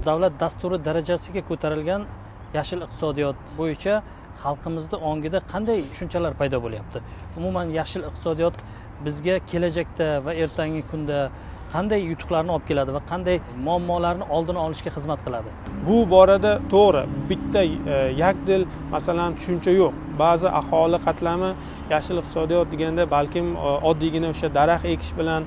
Davlat dasturi darajasiga ko'tarilgan yashil iqtisodiyot bo'yicha xalqimizda ongida qanday tushunchalar paydo bo'lyapti? Umuman yashil iqtisodiyot bizga kelajakda va ertangi kunda qanday yutuqlarni olib keladi va qanday muammolarni oldini olishga xizmat qiladi? Bu borada to'g'ri, bitta yakdil masalan tushuncha yo'q. Ba'zi aholi qatlami yashil iqtisodiyot deganda balkim oddiygina o'sha daraxt ekish bilan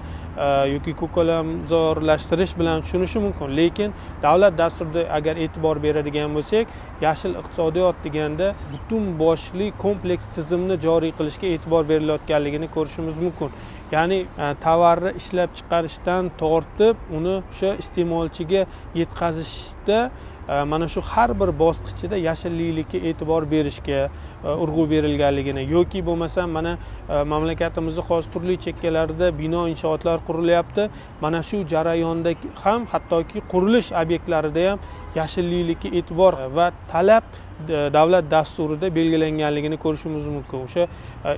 yoki ko'kalamzorlashtirish bilan tushunishi mumkin. Lekin davlat dasturida agar e'tibor beradigan bo'lsak, yashil iqtisodiyot deganda butun boshli kompleks tizimni joriy qilishga e'tibor berilayotganligini ko'rishimiz mumkin. Ya'ni tovarni ishlab chiqarishdan tortib uni o'sha iste'molchiga yetkazishda mana shu har bir bosqichida yashillikka e'tibor berishga urg'u berilganligini yoki bo'lmasa mana mamlakatimizda hozir turli chekkalarida bino inshootlar qurilyapti. Mana shu jarayonda ham hattoki qurilish obyektlarida ham yashillikka e'tibor va talab davlat dasturida belgilanganligini ko'rishimiz mumkin. O'sha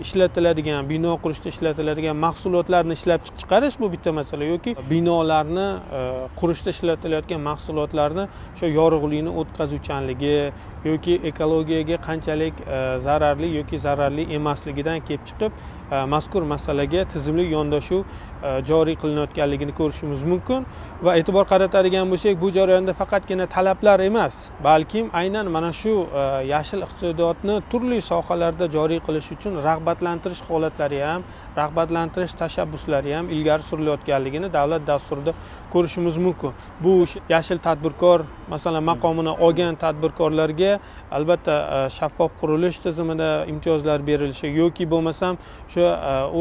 ishlatiladigan bino qurishda ishlatiladigan mahsulotlarni ishlab chiqarish bu bitta masala yoki binolarni qurishda ishlatilayotgan mahsulotlarni o'sha yorug'likni o'tkazuvchanligi yoki ekologiyaga qanchalik zararli yoki zararli emasligidan kelib chiqib mazkur masalaga tizimli yondashuv joriy qilinayotganligini ko'rishimiz mumkin va e'tibor qaratadigan bo'lsak, bu jarayonda faqatgina talablar emas, balkim aynan mana shu yashil iqtisodiyotni turli sohalarda joriy qilish uchun rag'batlantirish holatlari ham, rag'batlantirish tashabbuslari ham ilgari surilayotganligini davlat dasturida ko'rishimiz mumkin. Bu yashil tadbirkor masalan maqomini olgan tadbirkorlarga albatta shaffof qurilish tizimida imtiyozlar berilishi yoki bo'lmasam shu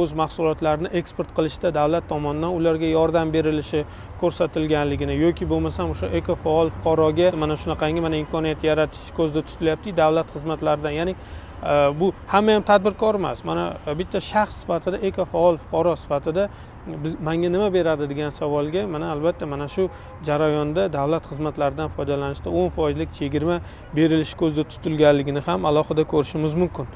o'z mahsulotlarini eksport qilishda davlat tomonidan ularga yordam berilishi ko'rsatilganligini yoki bo'lmasam o'sha ekofaol fuqaroga mana shunaqangi mana imkoniyat yaratish ko'zda tutilyapti davlat xizmatlaridan. Ya'ni bu hamma ham tadbirkor emas. Mana bitta shaxs sifatida ekofaol fuqaro sifatida menga nima beradi degan savolga mana albatta mana shu jarayonda davlat xizmatlaridan foydalanishda 10% chegirma berilishi ko'zda tutilganligini ham alohida ko'rishimiz mumkin.